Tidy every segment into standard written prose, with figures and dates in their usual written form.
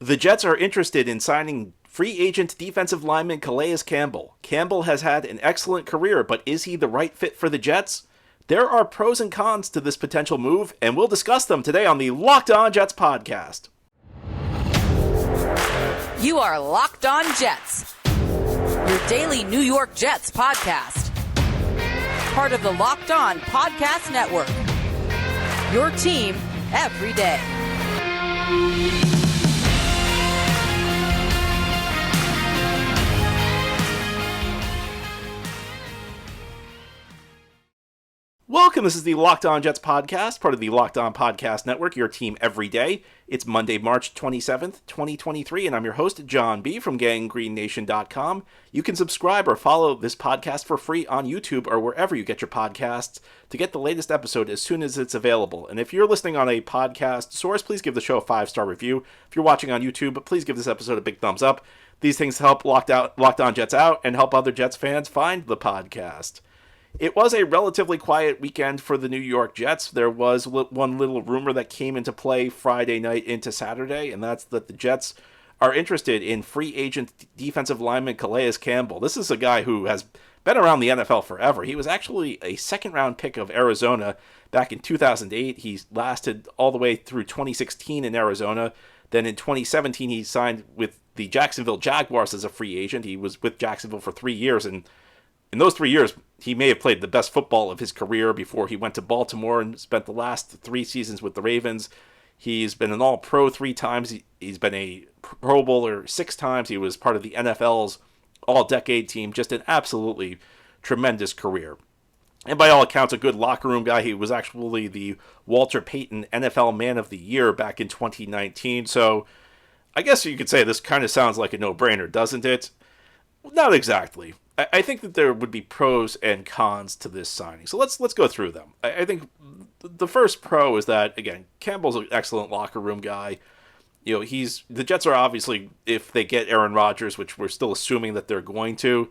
The Jets are interested in signing free agent defensive lineman Calais Campbell. Campbell has had an excellent career, but is he the right fit for the Jets? There are pros and cons to this potential move, and we'll discuss them today on the Locked On Jets podcast. You are Locked On Jets, your daily New York Jets podcast. Part of the Locked On Podcast Network, your team every day. Welcome, this is the Locked On Jets podcast, part of the Locked On Podcast Network, your team every day. It's Monday, March 27th, 2023, and I'm your host, John B. from GangGreenNation.com. You can subscribe or follow this podcast for free on YouTube or wherever you get your podcasts to get the latest episode as soon as it's available. And if you're listening on a podcast source, please give the show a 5-star review. If you're watching on YouTube, please give this episode a big thumbs up. These things help Locked On Jets out and help other Jets fans find the podcast. It was a relatively quiet weekend for the New York Jets. There was one little rumor that came into play Friday night into Saturday, and that's that the Jets are interested in free agent defensive lineman Calais Campbell. This is a guy who has been around the NFL forever. He was actually a second-round pick of Arizona back in 2008. He lasted all the way through 2016 in Arizona. Then in 2017, he signed with the Jacksonville Jaguars as a free agent. He was with Jacksonville for 3 years, and in those 3 years, he may have played the best football of his career before he went to Baltimore and spent the last 3 seasons with the Ravens. He's been an All-Pro 3 times. He's been a Pro Bowler 6 times. He was part of the NFL's All-Decade team. Just an absolutely tremendous career. And by all accounts, a good locker room guy. He was actually the Walter Payton NFL Man of the Year back in 2019. So I guess you could say this kind of sounds like a no-brainer, doesn't it? Not exactly. I think that there would be pros and cons to this signing. So let's go through them. I think the first pro is that, again, Campbell's an excellent locker room guy. You know, the Jets are obviously, if they get Aaron Rodgers, which we're still assuming that they're going to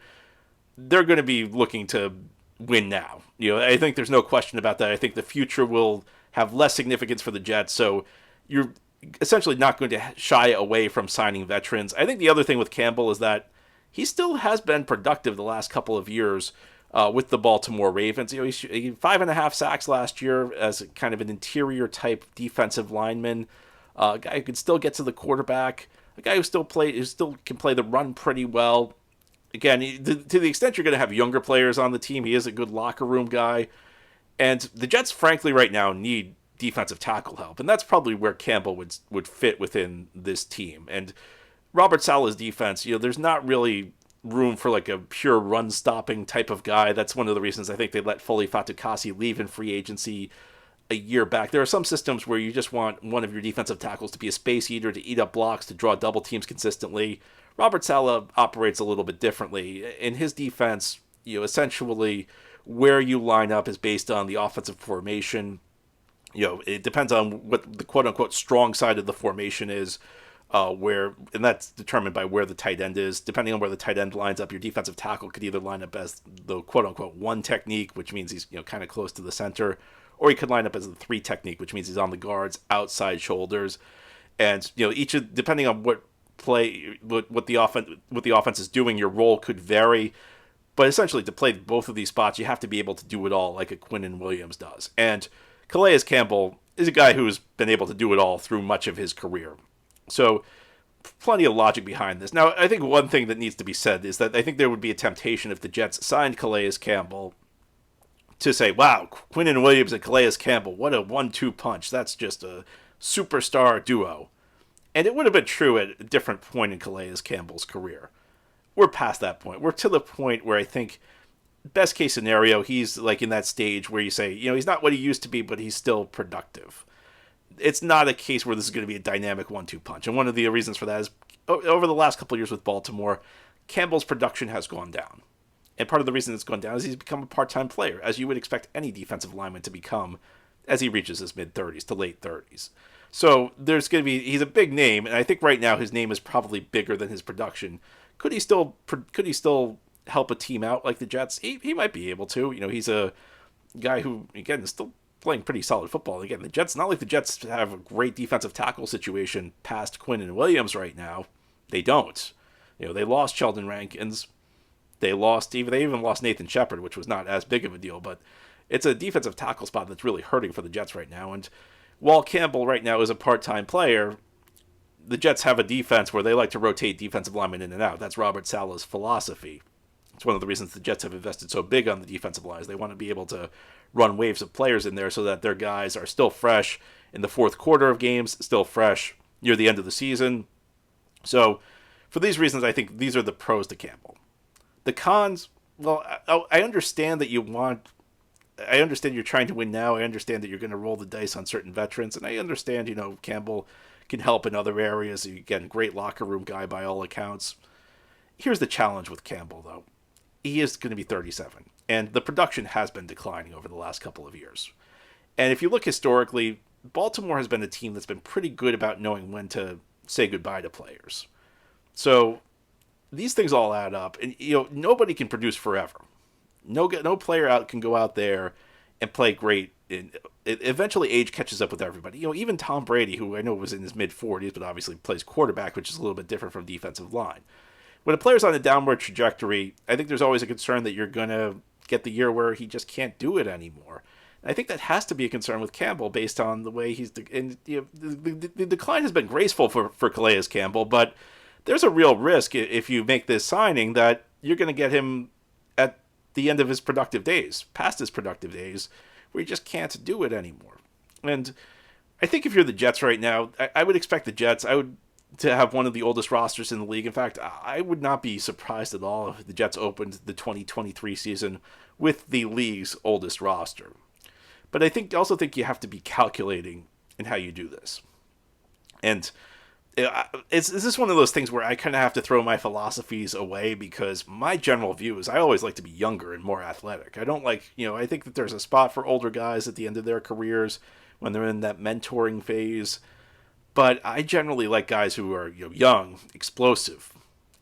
be looking to win now. You know, I think there's no question about that. I think the future will have less significance for the Jets, so you're essentially not going to shy away from signing veterans. I think the other thing with Campbell is that he still has been productive the last couple of years with the Baltimore Ravens. You know, he 5.5 sacks last year as kind of an interior type defensive lineman. A guy who can still get to the quarterback. A guy who still can play the run pretty well. Again, to the extent you're going to have younger players on the team, he is a good locker room guy. And the Jets, frankly, right now need defensive tackle help, and that's probably where Campbell would fit within this team. And Robert Saleh's defense, you know, there's not really room for like a pure run-stopping type of guy. That's one of the reasons I think they let Foley Fatukasi leave in free agency a year back. There are some systems where you just want one of your defensive tackles to be a space eater, to eat up blocks, to draw double teams consistently. Robert Saleh operates a little bit differently. In his defense, you know, essentially where you line up is based on the offensive formation. You know, it depends on what the quote-unquote strong side of the formation is. And that's determined by where the tight end is. Depending on where the tight end lines up, your defensive tackle could either line up as the quote-unquote 1 technique, which means he's, you know, kind of close to the center, or he could line up as the 3 technique, which means he's on the guards, outside shoulders. And, you know, depending on what the offense is doing, your role could vary. But essentially, to play both of these spots, you have to be able to do it all, like a Quinnen Williams does. And Calais Campbell is a guy who's been able to do it all through much of his career. So plenty of logic behind this. Now, I think one thing that needs to be said is that I think there would be a temptation if the Jets signed Calais Campbell to say, wow, Quinnen Williams and Calais Campbell, what a 1-2 punch. That's just a superstar duo. And it would have been true at a different point in Calais Campbell's career. We're past that point. We're to the point where I think, best case scenario, he's like in that stage where you say, you know, he's not what he used to be, but he's still productive. It's not a case where this is going to be a dynamic 1-2 punch. And one of the reasons for that is over the last couple of years with Baltimore, Campbell's production has gone down. And part of the reason it's gone down is he's become a part-time player, as you would expect any defensive lineman to become as he reaches his mid-30s to late 30s. So he's a big name, and I think right now his name is probably bigger than his production. Could he still help a team out like the Jets? He might be able to. You know, he's a guy who, again, is still playing pretty solid football. Again, the Jets, not like the Jets have a great defensive tackle situation past Quinn and Williams right now. They don't. They lost Sheldon Rankins. They even lost Nathan Shepard, which was not as big of a deal, but it's a defensive tackle spot that's really hurting for the Jets right now. And while Campbell right now is a part-time player, the Jets have a defense where they like to rotate defensive linemen in and out. That's Robert Saleh's philosophy. It's one of the reasons the Jets have invested so big on the defensive lines. They want to be able to run waves of players in there so that their guys are still fresh in the fourth quarter of games, still fresh near the end of the season. So for these reasons, I think these are the pros to Campbell. The cons, well, I understand that I understand you're trying to win now. I understand that you're going to roll the dice on certain veterans. And I understand, Campbell can help in other areas. Again, great locker room guy by all accounts. Here's the challenge with Campbell, though. He is going to be 37. And the production has been declining over the last couple of years. And if you look historically, Baltimore has been a team that's been pretty good about knowing when to say goodbye to players. So these things all add up. And, nobody can produce forever. No player out can go out there and play great. Eventually, age catches up with everybody. Even Tom Brady, who I know was in his mid-40s, but obviously plays quarterback, which is a little bit different from defensive line. When a player's on a downward trajectory, I think there's always a concern that you're going to get the year where he just can't do it anymore. And I think that has to be a concern with Campbell based on the way he's... the decline has been graceful for Calais Campbell, but there's a real risk if you make this signing that you're going to get him at the end of his productive days, past his productive days, where he just can't do it anymore. And I think if you're the Jets right now, I would expect the Jets to have one of the oldest rosters in the league. In fact, I would not be surprised at all if the Jets opened the 2023 season with the league's oldest roster. But I also think you have to be calculating in how you do this. And is this one of those things where I kind of have to throw my philosophies away because my general view is I always like to be younger and more athletic. I don't like, I think that there's a spot for older guys at the end of their careers when they're in that mentoring phase. But I generally like guys who are young, explosive,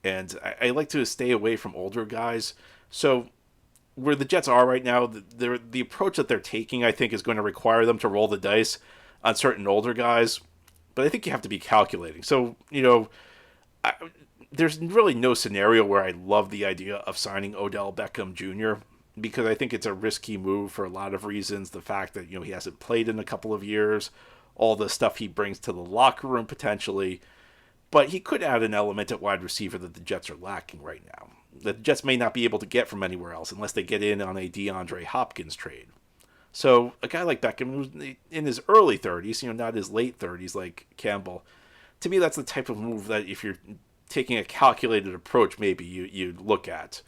and I like to stay away from older guys. So where the Jets are right now, the approach that they're taking, I think, is going to require them to roll the dice on certain older guys. But I think you have to be calculating. So, there's really no scenario where I love the idea of signing Odell Beckham Jr. because I think it's a risky move for a lot of reasons. The fact that, he hasn't played in a couple of years, all the stuff he brings to the locker room potentially. But he could add an element at wide receiver that the Jets are lacking right now. That the Jets may not be able to get from anywhere else unless they get in on a DeAndre Hopkins trade. So a guy like Beckham, who's in his early 30s, not his late 30s like Campbell, to me that's the type of move that if you're taking a calculated approach, maybe you'd look at.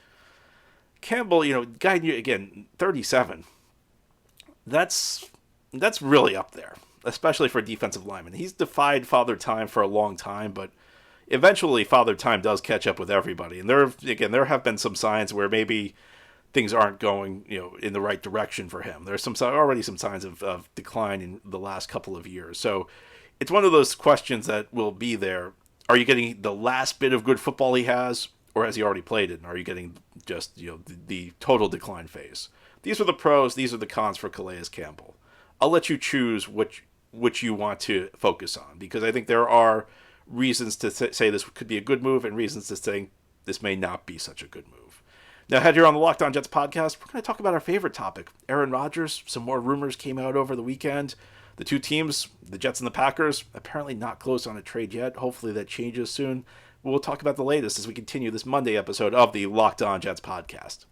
Campbell, guy, again, 37, that's really up there, especially for a defensive lineman. He's defied Father Time for a long time, but eventually Father Time does catch up with everybody. And there have been some signs where maybe things aren't going, in the right direction for him. There's already some signs of decline in the last couple of years. So it's one of those questions that will be there. Are you getting the last bit of good football he has, or has he already played it? And are you getting just, the total decline phase? These are the pros. These are the cons for Calais Campbell. I'll let you choose which you want to focus on, because I think there are reasons to say this could be a good move and reasons to say this may not be such a good move. Now, ahead here on the Locked On Jets podcast, we're going to talk about our favorite topic, Aaron Rodgers. Some more rumors came out over the weekend. The two teams, the Jets and the Packers, apparently not close on a trade yet. Hopefully that changes soon. We'll talk about the latest as we continue this Monday episode of the Locked On Jets podcast.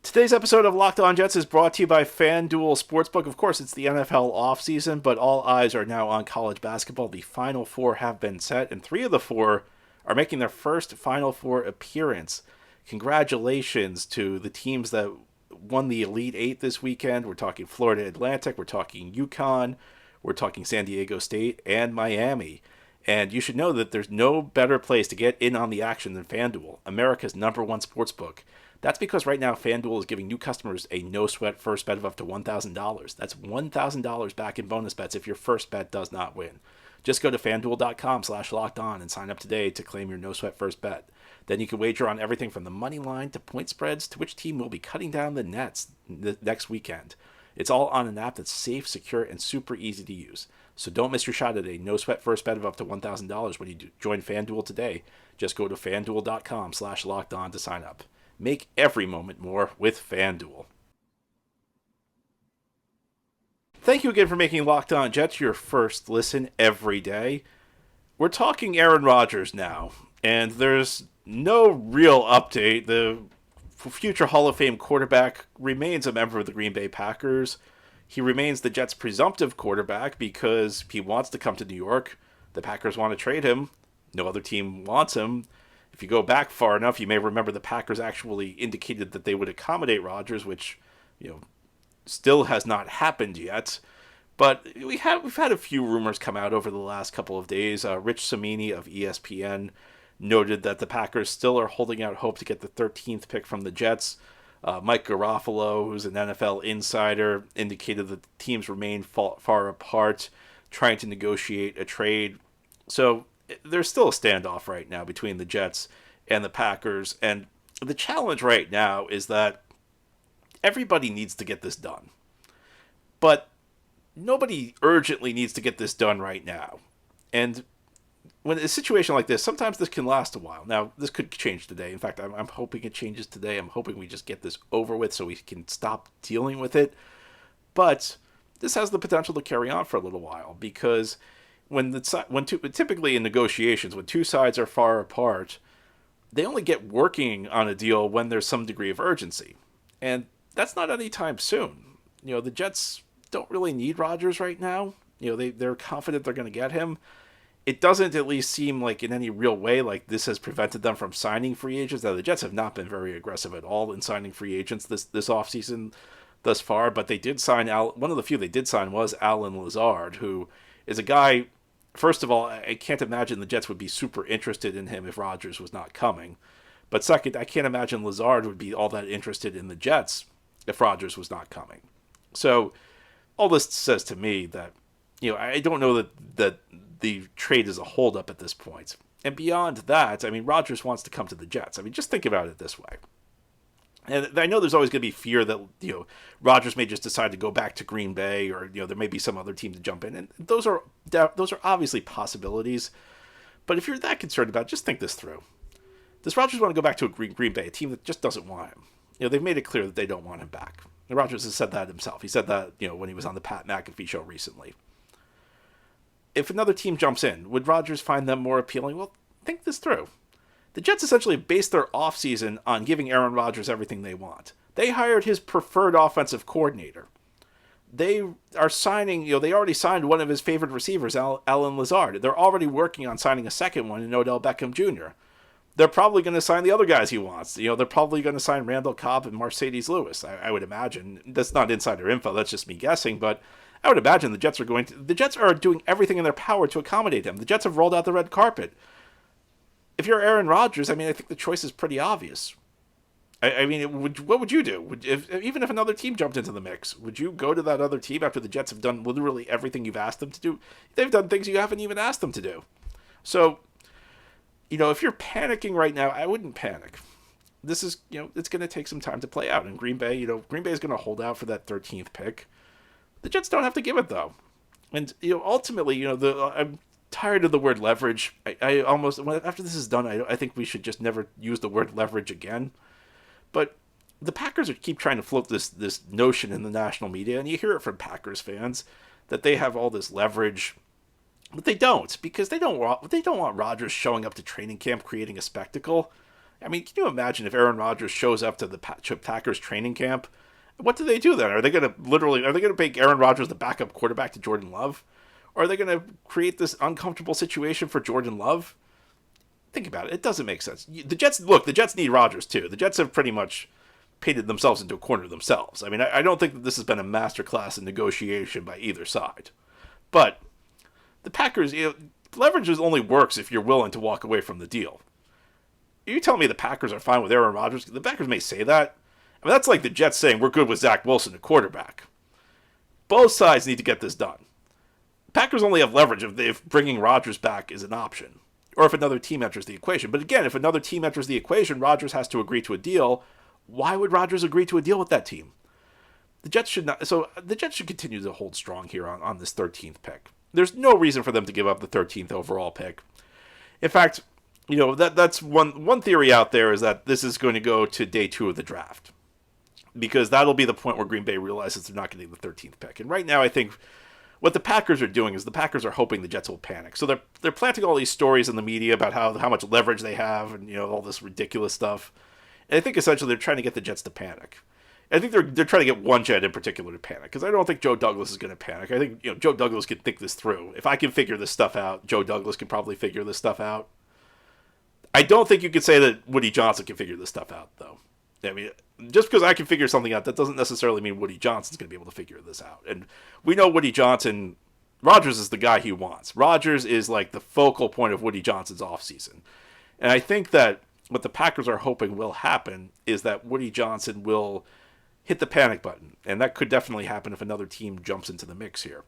Today's episode of Locked On Jets is brought to you by FanDuel Sportsbook. Of course, it's the NFL offseason, but all eyes are now on college basketball. The Final Four have been set, and 3 of the 4 are making their first Final Four appearance. Congratulations to the teams that won the Elite Eight this weekend. We're talking Florida Atlantic, we're talking UConn, we're talking San Diego State, and Miami. And you should know that there's no better place to get in on the action than FanDuel, America's #1 sportsbook. That's because right now FanDuel is giving new customers a no-sweat first bet of up to $1,000. That's $1,000 back in bonus bets if your first bet does not win. Just go to FanDuel.com/lockedon and sign up today to claim your no-sweat first bet. Then you can wager on everything from the money line to point spreads to which team will be cutting down the nets next weekend. It's all on an app that's safe, secure, and super easy to use. So don't miss your shot at a no-sweat first bet of up to $1,000 when you join FanDuel today. Just go to FanDuel.com/lockedon to sign up. Make every moment more with FanDuel. Thank you again for making Locked On Jets your first listen every day. We're talking Aaron Rodgers now, and there's no real update. The future Hall of Fame quarterback remains a member of the Green Bay Packers. He remains the Jets' presumptive quarterback because he wants to come to New York. The Packers want to trade him. No other team wants him. If you go back far enough, you may remember the Packers actually indicated that they would accommodate Rodgers, which, still has not happened yet. But we've had a few rumors come out over the last couple of days. Rich Cimini of ESPN noted that the Packers still are holding out hope to get the 13th pick from the Jets. Mike Garofalo, who's an NFL insider, indicated that the teams remain far apart, trying to negotiate a trade. So there's still a standoff right now between the Jets and the Packers. And the challenge right now is that everybody needs to get this done. But nobody urgently needs to get this done right now. And when a situation like this, sometimes this can last a while. Now, this could change today. In fact, I'm hoping it changes today. I'm hoping we just get this over with so we can stop dealing with it. But this has the potential to carry on for a little while because typically in negotiations, when two sides are far apart, they only get working on a deal when there's some degree of urgency. And that's not anytime soon. The Jets don't really need Rodgers right now. They're confident they're going to get him. It doesn't at least seem like in any real way like this has prevented them from signing free agents. Now, the Jets have not been very aggressive at all in signing free agents this offseason thus far, but they did sign one of the few they did sign was Allen Lazard, who is a guy. First of all, I can't imagine the Jets would be super interested in him if Rodgers was not coming. But second, I can't imagine Lazard would be all that interested in the Jets if Rodgers was not coming. So all this says to me that, I don't know that the trade is a holdup at this point. And beyond that, Rodgers wants to come to the Jets. Just think about it this way. And I know there's always going to be fear that, Rodgers may just decide to go back to Green Bay or, there may be some other team to jump in. And those are obviously possibilities. But if you're that concerned about it, just think this through. Does Rodgers want to go back to a Green Bay, a team that just doesn't want him? They've made it clear that they don't want him back. And Rodgers has said that himself. He said that, when he was on the Pat McAfee show recently. If another team jumps in, would Rodgers find them more appealing? Well, think this through. The Jets essentially based their offseason on giving Aaron Rodgers everything they want. They hired his preferred offensive coordinator. They are signing, they already signed one of his favorite receivers, Allen Lazard. They're already working on signing a second one in Odell Beckham Jr. They're probably going to sign the other guys he wants. They're probably going to sign Randall Cobb and Mercedes Lewis, I would imagine. That's not insider info, that's just me guessing, but I would imagine the Jets are doing everything in their power to accommodate him. The Jets have rolled out the red carpet. If you're Aaron Rodgers, I think the choice is pretty obvious. What would you do? Even if another team jumped into the mix, would you go to that other team after the Jets have done literally everything you've asked them to do? They've done things you haven't even asked them to do. So, if you're panicking right now, I wouldn't panic. This is, it's going to take some time to play out. And Green Bay, Green Bay is going to hold out for that 13th pick. The Jets don't have to give it, though. And, ultimately, I'm tired of the word leverage. I almost, after this is done, I think we should just never use the word leverage again. But the Packers keep trying to float this notion in the national media, and you hear it from Packers fans, that they have all this leverage. But they don't, because they don't want Rodgers showing up to training camp creating a spectacle. Can you imagine if Aaron Rodgers shows up to the Packers training camp? What do they do then? Are they going to make Aaron Rodgers the backup quarterback to Jordan Love? Or are they going to create this uncomfortable situation for Jordan Love? Think about it. It doesn't make sense. The Jets need Rodgers too. The Jets have pretty much painted themselves into a corner themselves. I don't think that this has been a masterclass in negotiation by either side. But the Packers, leverage only works if you're willing to walk away from the deal. You tell me the Packers are fine with Aaron Rodgers? The Packers may say that. That's like the Jets saying we're good with Zach Wilson at quarterback. Both sides need to get this done. Packers only have leverage if bringing Rodgers back is an option, or if another team enters the equation. But again, if another team enters the equation, Rodgers has to agree to a deal. Why would Rodgers agree to a deal with that team? The Jets should not. So the Jets should continue to hold strong here on this 13th pick. There's no reason for them to give up the 13th overall pick. In fact, that's one theory out there is that this is going to go to day 2 of the draft, because that'll be the point where Green Bay realizes they're not getting the 13th pick. And right now, I think what the Packers are doing is the Packers are hoping the Jets will panic. So they're planting all these stories in the media about how much leverage they have and all this ridiculous stuff. And I think essentially they're trying to get the Jets to panic. I think they're trying to get one Jet in particular to panic, because I don't think Joe Douglas is going to panic. I think Joe Douglas can think this through. If I can figure this stuff out, Joe Douglas can probably figure this stuff out. I don't think you could say that Woody Johnson can figure this stuff out, though. I mean, just because I can figure something out, that doesn't necessarily mean Woody Johnson's going to be able to figure this out. And we know Woody Johnson, Rodgers is the guy he wants. Rodgers is like the focal point of Woody Johnson's offseason. And I think that what the Packers are hoping will happen is that Woody Johnson will hit the panic button. And that could definitely happen if another team jumps into the mix here.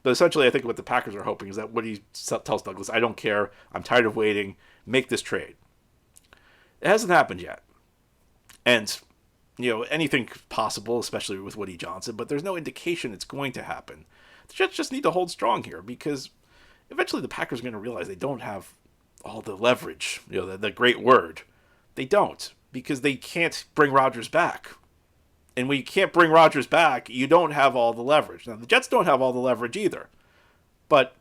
But essentially, I think what the Packers are hoping is that Woody tells Douglas, I don't care, I'm tired of waiting, make this trade. It hasn't happened yet. And, anything possible, especially with Woody Johnson, but there's no indication it's going to happen. The Jets just need to hold strong here, because eventually the Packers are going to realize they don't have all the leverage, the great word. They don't, because they can't bring Rodgers back. And when you can't bring Rodgers back, you don't have all the leverage. Now, the Jets don't have all the leverage either. But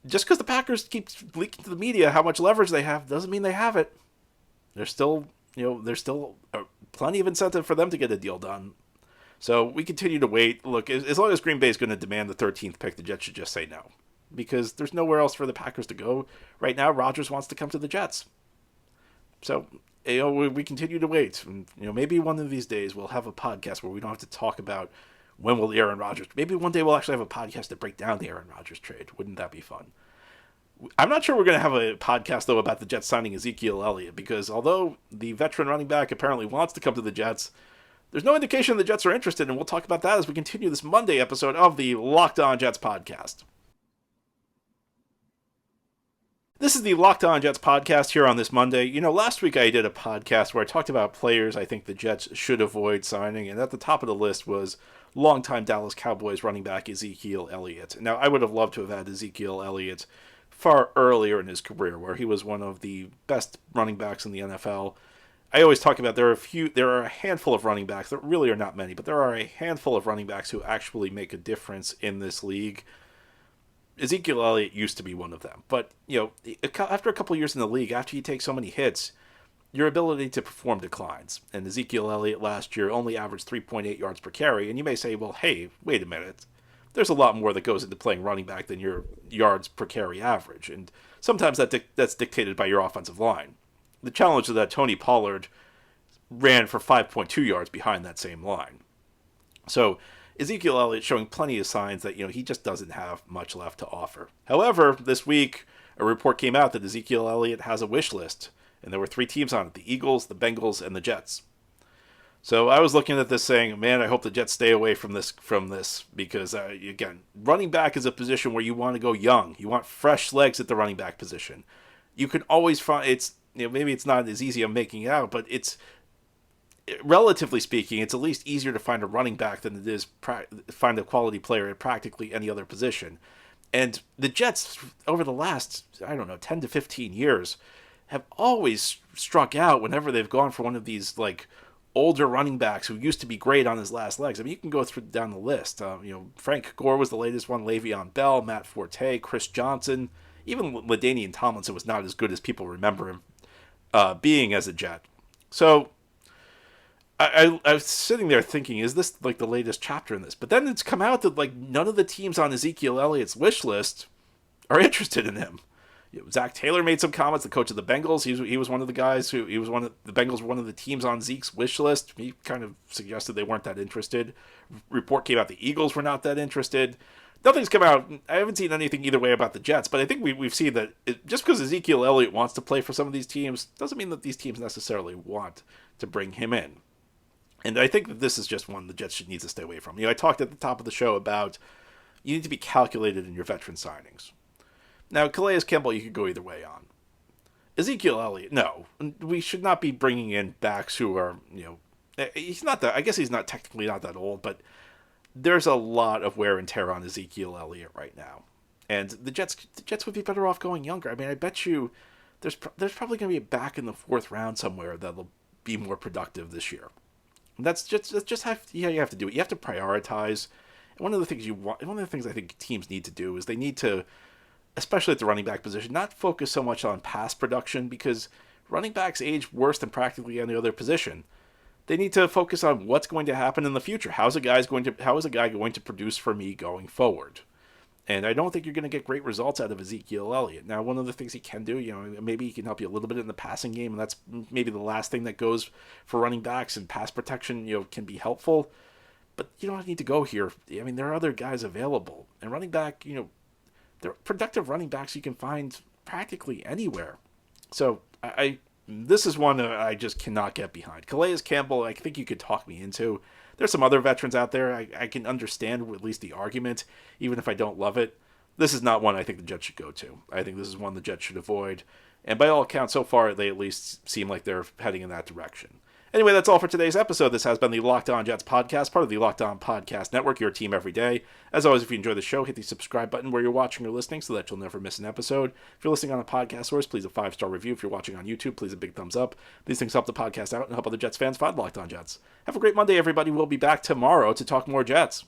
just because the Packers keep leaking to the media how much leverage they have doesn't mean they have it. There's still plenty of incentive for them to get a deal done. So we continue to wait. Look, as long as Green Bay is going to demand the 13th pick, the Jets should just say no, because there's nowhere else for the Packers to go right now. Rodgers wants to come to the Jets. So we continue to wait. And, maybe one of these days we'll have a podcast where we don't have to talk about when will Aaron Rodgers. Maybe one day we'll actually have a podcast to break down the Aaron Rodgers trade. Wouldn't that be fun? I'm not sure we're going to have a podcast, though, about the Jets signing Ezekiel Elliott, because although the veteran running back apparently wants to come to the Jets, there's no indication the Jets are interested, and we'll talk about that as we continue this Monday episode of the Locked On Jets podcast. This is the Locked On Jets podcast here on this Monday. Last week I did a podcast where I talked about players I think the Jets should avoid signing, and at the top of the list was longtime Dallas Cowboys running back Ezekiel Elliott. Now, I would have loved to have had Ezekiel Elliott far earlier in his career, where he was one of the best running backs in the NFL. I always talk about there are a handful of running backs, there really are not many, but there are a handful of running backs who actually make a difference in this league. Ezekiel Elliott used to be one of them. But, after a couple of years in the league, after you take so many hits, your ability to perform declines. And Ezekiel Elliott last year only averaged 3.8 yards per carry. And you may say, well, hey, wait a minute. There's a lot more that goes into playing running back than your yards per carry average. And sometimes that's dictated by your offensive line. The challenge is that Tony Pollard ran for 5.2 yards behind that same line. So Ezekiel Elliott showing plenty of signs that, he just doesn't have much left to offer. However, this week, a report came out that Ezekiel Elliott has a wish list, and there were 3 teams on it: the Eagles, the Bengals, and the Jets. So I was looking at this saying, man, I hope the Jets stay away from this because, again, running back is a position where you want to go young. You want fresh legs at the running back position. You can always find, maybe it's not as easy as making it out, but it's, relatively speaking, it's at least easier to find a running back than it is find a quality player at practically any other position. And the Jets, over the last, 10 to 15 years, have always struck out whenever they've gone for one of these, older running backs who used to be great on his last legs. I mean, you can go down the list. Frank Gore was the latest one, Le'Veon Bell, Matt Forte, Chris Johnson. Even LaDainian Tomlinson was not as good as people remember him being as a Jet. So I was sitting there thinking, is this the latest chapter in this? But then it's come out that none of the teams on Ezekiel Elliott's wish list are interested in him. Zach Taylor made some comments, the coach of the Bengals. He was one of the guys the Bengals were one of the teams on Zeke's wish list. He kind of suggested they weren't that interested. Report came out the Eagles were not that interested. Nothing's come out. I haven't seen anything either way about the Jets, but I think we've seen that just because Ezekiel Elliott wants to play for some of these teams doesn't mean that these teams necessarily want to bring him in. And I think that this is just one the Jets need to stay away from. I talked at the top of the show about You need to be calculated in your veteran signings. Now, Calais Campbell, you could go either way on. Ezekiel Elliott, no. We should not be bringing in backs who are, he's not that, I guess he's not technically not that old, but there's a lot of wear and tear on Ezekiel Elliott right now. And the Jets would be better off going younger. I mean, I bet you there's probably going to be a back in the 4th round somewhere that'll be more productive this year. And that's just how you have to do it. You have to prioritize. And one of the things I think teams need to do is they need to, especially at the running back position, not focus so much on pass production, because running backs age worse than practically any other position. They need to focus on what's going to happen in the future. How is a guy going to produce for me going forward? And I don't think you're going to get great results out of Ezekiel Elliott. Now, one of the things he can do, maybe he can help you a little bit in the passing game, and that's maybe the last thing that goes for running backs, and pass protection, can be helpful. But you don't need to go here. I mean, there are other guys available. And running back, there are productive running backs you can find practically anywhere. So this is one that I just cannot get behind. Calais Campbell, I think you could talk me into. There's some other veterans out there. I can understand at least the argument, even if I don't love it. This is not one I think the Jets should go to. I think this is one the Jets should avoid. And by all accounts, so far, they at least seem like they're heading in that direction. Anyway, that's all for today's episode. This has been the Locked On Jets podcast, part of the Locked On Podcast Network, your team every day. As always, if you enjoy the show, hit the subscribe button where you're watching or listening so that you'll never miss an episode. If you're listening on a podcast source, please a 5-star review. If you're watching on YouTube, please a big thumbs up. These things help the podcast out and help other Jets fans find Locked On Jets. Have a great Monday, everybody. We'll be back tomorrow to talk more Jets.